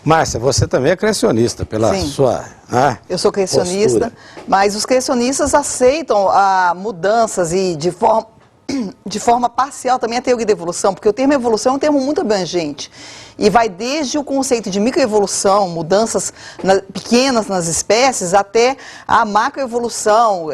Márcia, você também é criacionista, pela Sim. sua Eu sou criacionista, postura. mas os criacionistas aceitam mudanças e de forma parcial também a teoria da evolução, porque o termo evolução é um termo muito abrangente. E vai desde o conceito de microevolução, mudanças pequenas nas espécies, até a macroevolução,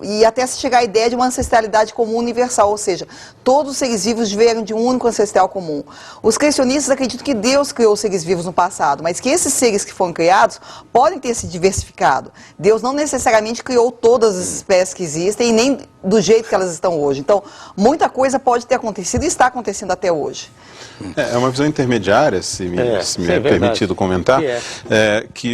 e até se chegar à ideia de uma ancestralidade comum universal, ou seja, todos os seres vivos vieram de um único ancestral comum. Os criacionistas acreditam que Deus criou os seres vivos no passado, mas que esses seres que foram criados podem ter se diversificado. Deus não necessariamente criou todas as espécies que existem e nem do jeito que elas estão hoje. Então, muita coisa pode ter acontecido e está acontecendo até hoje. É uma visão intermediária, se me é permitido comentar,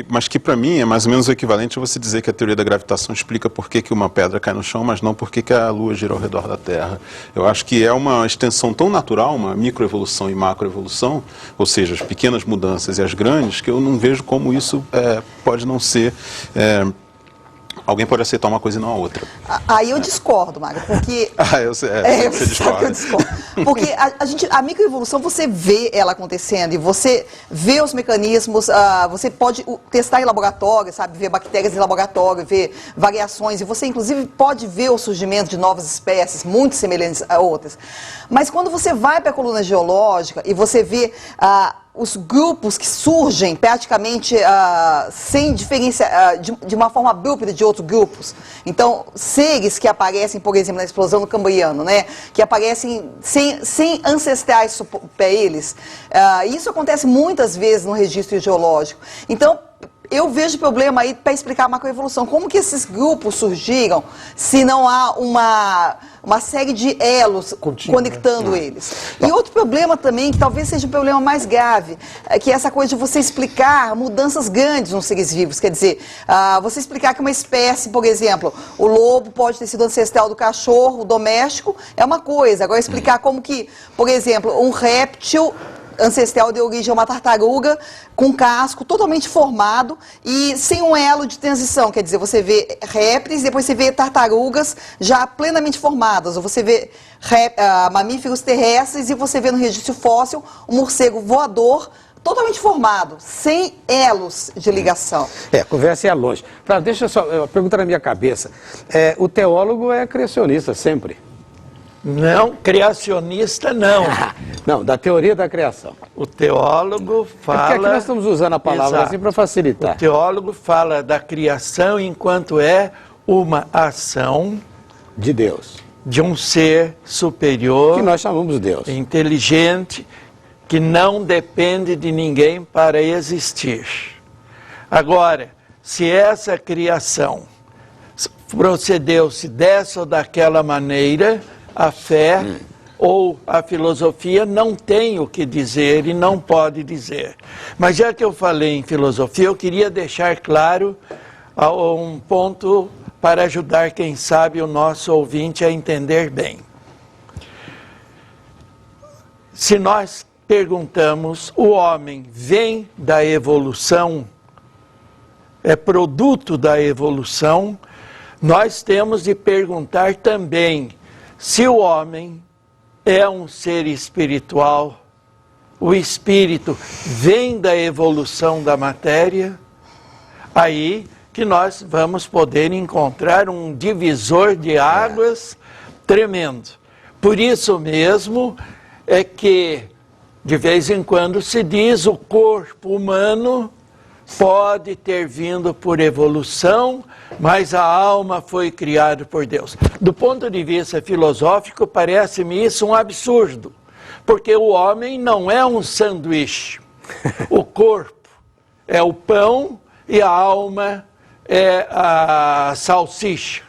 mas que para mim é mais ou menos o equivalente a você dizer que a teoria da gravitação explica por que uma pedra cai no chão, mas não por que a Lua gira ao redor da Terra. Eu acho que é uma extensão tão natural, uma microevolução e macroevolução, ou seja, as pequenas mudanças e as grandes, que eu não vejo como isso pode não ser... Alguém pode aceitar uma coisa e não a outra. Aí eu discordo, Mário, porque... Você discorda. Eu discordo. Porque a microevolução, você vê ela acontecendo, e você vê os mecanismos, você pode testar em laboratório, sabe, ver bactérias em laboratório, ver variações, e você inclusive pode ver o surgimento de novas espécies, muito semelhantes a outras. Mas quando você vai para a coluna geológica e você vê... os grupos que surgem praticamente sem diferença, de uma forma abrupta de outros grupos. Então, seres que aparecem, por exemplo, na explosão do Cambriano, né, que aparecem sem ancestrais para eles. Isso acontece muitas vezes no registro geológico. Então, eu vejo problema aí para explicar a macroevolução. Como que esses grupos surgiram se não há uma série de elos conectando eles? E outro problema também, que talvez seja o problema mais grave, que é essa coisa de você explicar mudanças grandes nos seres vivos. Quer dizer, você explicar que uma espécie, por exemplo, o lobo pode ter sido ancestral do cachorro, doméstico, é uma coisa. Agora, explicar como que, por exemplo, um réptil ancestral deu origem a uma tartaruga com casco totalmente formado e sem um elo de transição, quer dizer, você vê répteis, depois você vê tartarugas já plenamente formadas, ou você vê mamíferos terrestres e você vê no registro fóssil um morcego voador totalmente formado, sem elos de ligação. A conversa ia longe. Deixa só, uma pergunta na minha cabeça. O teólogo é criacionista sempre? Não, criacionista não. Não, da teoria da criação. O teólogo fala... Porque aqui nós estamos usando a palavra assim para facilitar. O teólogo fala da criação enquanto é uma ação... de Deus. De um ser superior... que nós chamamos Deus. Inteligente, que não depende de ninguém para existir. Agora, se essa criação procedeu-se dessa ou daquela maneira... a fé ou a filosofia não tem o que dizer e não pode dizer. Mas já que eu falei em filosofia, eu queria deixar claro um ponto para ajudar, quem sabe, o nosso ouvinte a entender bem. Se nós perguntamos, o homem vem da evolução, é produto da evolução, nós temos de perguntar também se o homem é um ser espiritual, o espírito vem da evolução da matéria, aí que nós vamos poder encontrar um divisor de águas tremendo. Por isso mesmo é que, de vez em quando, se diz o corpo humano pode ter vindo por evolução, mas a alma foi criada por Deus. Do ponto de vista filosófico, parece-me isso um absurdo, porque o homem não é um sanduíche. O corpo é o pão e a alma é a salsicha.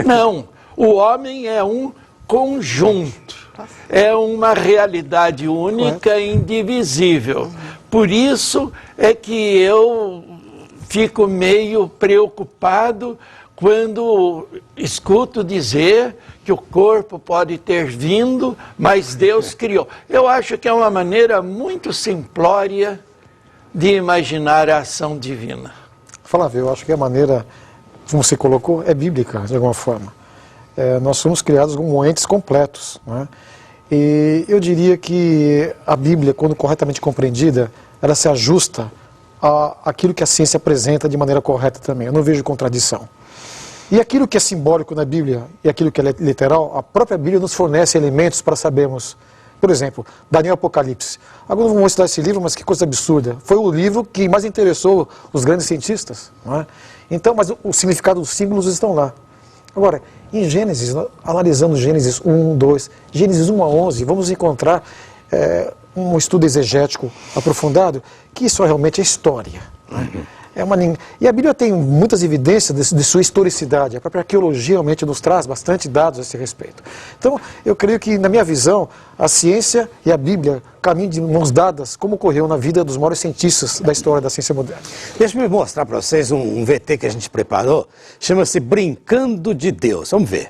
Não, o homem é um conjunto, é uma realidade única e indivisível. Por isso é que eu fico meio preocupado quando escuto dizer que o corpo pode ter vindo, mas Deus criou. Eu acho que é uma maneira muito simplória de imaginar a ação divina. Flávio, eu acho que a maneira, como você colocou, é bíblica, de alguma forma. Nós somos criados como entes completos, né? E eu diria que a Bíblia, quando corretamente compreendida, ela se ajusta àquilo que a ciência apresenta de maneira correta também. Eu não vejo contradição. E aquilo que é simbólico na Bíblia e aquilo que é literal, a própria Bíblia nos fornece elementos para sabermos. Por exemplo, Daniel Apocalipse. Agora não vou estudar esse livro, mas que coisa absurda. Foi o livro que mais interessou os grandes cientistas. Não é? Então, mas o significado dos símbolos estão lá. Agora, em Gênesis, analisando Gênesis 1, 2, Gênesis 1 a 11, vamos encontrar um estudo exegético aprofundado, que isso realmente é história. Né? E a Bíblia tem muitas evidências de sua historicidade. A própria arqueologia realmente nos traz bastante dados a esse respeito. Então, eu creio que, na minha visão, a ciência e a Bíblia caminham de mãos dadas, como ocorreu na vida dos maiores cientistas da história da ciência moderna. Deixa eu mostrar para vocês um VT que a gente preparou. Chama-se Brincando de Deus. Vamos ver.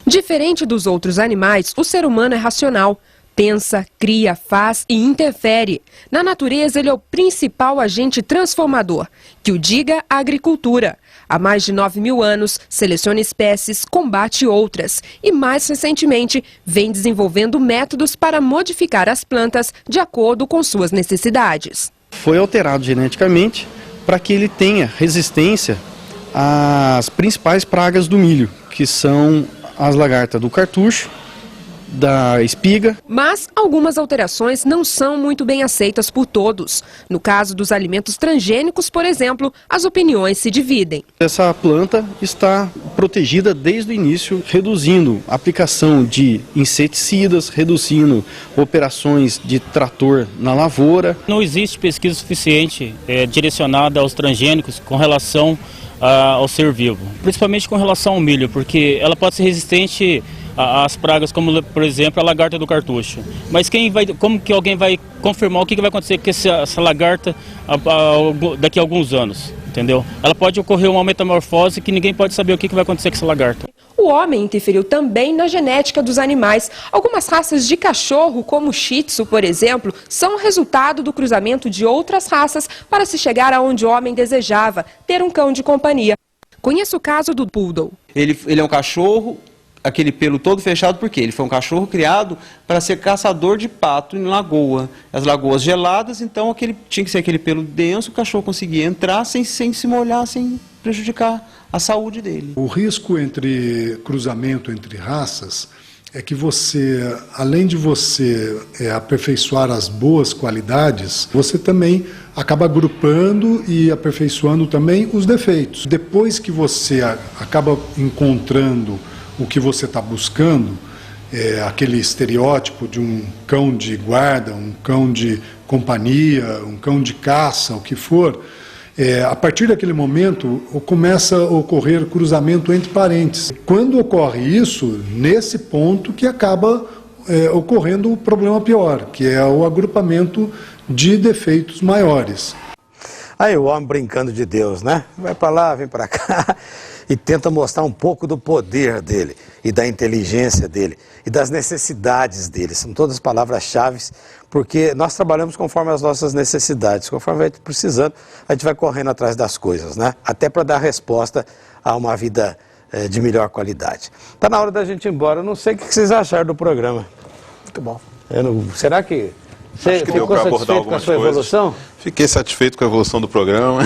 Diferente dos outros animais, o ser humano é racional. Pensa, cria, faz e interfere. Na natureza, ele é o principal agente transformador. Que o diga a agricultura. Há mais de 9.000 anos, seleciona espécies, combate outras. E mais recentemente, vem desenvolvendo métodos para modificar as plantas de acordo com suas necessidades. Foi alterado geneticamente para que ele tenha resistência às principais pragas do milho, que são as lagartas do cartucho, da espiga. Mas algumas alterações não são muito bem aceitas por todos. No caso dos alimentos transgênicos, por exemplo, as opiniões se dividem. Essa planta está protegida desde o início, reduzindo a aplicação de inseticidas, reduzindo operações de trator na lavoura. Não existe pesquisa suficiente direcionada aos transgênicos com relação ao ser vivo, principalmente com relação ao milho, porque ela pode ser resistente às pragas, como por exemplo a lagarta do cartucho. Mas como que alguém vai confirmar o que vai acontecer com essa lagarta daqui a alguns anos? Entendeu? Ela pode ocorrer uma metamorfose que ninguém pode saber o que vai acontecer com essa lagarta. O homem interferiu também na genética dos animais. Algumas raças de cachorro, como o Shih Tzu, por exemplo, são resultado do cruzamento de outras raças para se chegar aonde o homem desejava, ter um cão de companhia. Conheço o caso do Poodle. Ele é um cachorro, aquele pelo todo fechado, porque ele foi um cachorro criado para ser caçador de pato em lagoa. As lagoas geladas, então tinha que ser aquele pelo denso, o cachorro conseguia entrar sem se molhar, sem prejudicar a saúde dele. O risco entre cruzamento entre raças é que você, além de você aperfeiçoar as boas qualidades, você também acaba agrupando e aperfeiçoando também os defeitos. Depois que você acaba encontrando o que você está buscando, aquele estereótipo de um cão de guarda, um cão de companhia, um cão de caça, o que for, a partir daquele momento começa a ocorrer cruzamento entre parentes. Quando ocorre isso, nesse ponto que acaba ocorrendo o problema pior, que é o agrupamento de defeitos maiores. Aí o homem brincando de Deus, né? Vai para lá, vem para cá e tenta mostrar um pouco do poder dele e da inteligência dele e das necessidades dele. São todas palavras-chave, porque nós trabalhamos conforme as nossas necessidades. Conforme vai precisando, a gente vai correndo atrás das coisas, né? Até para dar resposta a uma vida de melhor qualidade. Está na hora da gente ir embora. Eu não sei o que vocês acharam do programa. Muito bom. Será que você ficou satisfeito com a sua evolução? Fiquei satisfeito com a evolução do programa.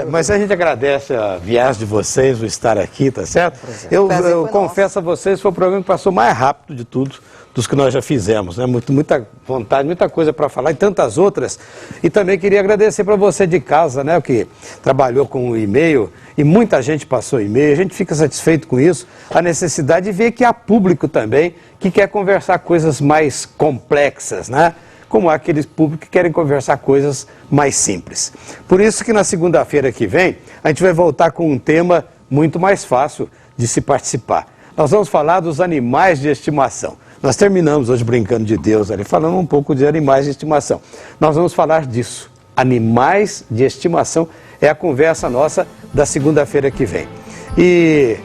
Mas a gente agradece a viagem de vocês, o estar aqui, tá certo? Eu confesso a vocês, foi o programa que passou mais rápido de tudo, dos que nós já fizemos, né? Muita vontade, muita coisa para falar e tantas outras. E também queria agradecer para você de casa, né, que trabalhou com o e-mail e muita gente passou e-mail. A gente fica satisfeito com isso. A necessidade de ver que há público também que quer conversar coisas mais complexas, né? Como há aqueles públicos que querem conversar coisas mais simples. Por isso que na segunda-feira que vem, a gente vai voltar com um tema muito mais fácil de se participar. Nós vamos falar dos animais de estimação. Nós terminamos hoje brincando de Deus ali, falando um pouco de animais de estimação. Nós vamos falar disso. Animais de estimação é a conversa nossa da segunda-feira que vem. E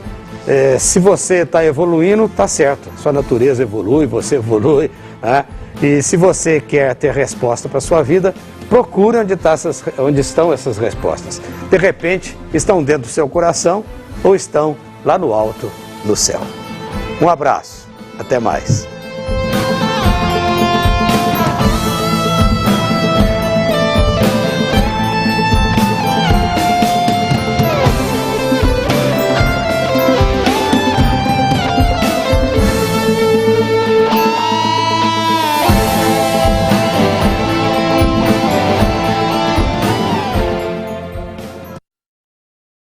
se você está evoluindo, está certo. Sua natureza evolui, você evolui, né? E se você quer ter resposta para a sua vida, procure onde estão essas respostas. De repente, estão dentro do seu coração ou estão lá no alto, no céu. Um abraço, até mais.